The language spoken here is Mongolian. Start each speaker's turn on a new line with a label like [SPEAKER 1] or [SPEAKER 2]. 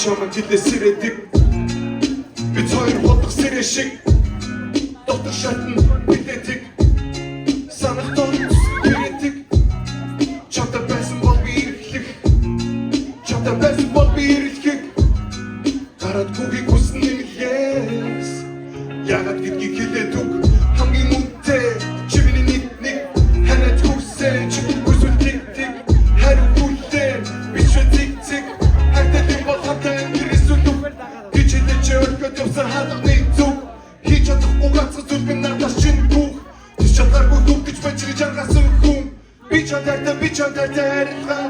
[SPEAKER 1] чамд жилээс сэрээдэг бид хоёр холдох сэрээ шиг доктор шатн бидэдэг санах тонц бидэдэг чамд байсан бол би ирэхлэх чамд байсан бол би ирэхлэх гараад бүхийг хүснэ нэмэлээс ягаад гэдгийг хэлээд үг хамгийн үнэтэй чивний нэг ханаад хүсэж хүсвэл тик хариу хүлээ би шүтик хайртай бол хатан гэрээсүлүү бичээд чөргөд явсан хадагны зүг хийж чадах угаацсан зүрхэн надаас чин бүх тийч чадаргүй зүг гэж бачирж ангасан хүн би чадаатай арилгаа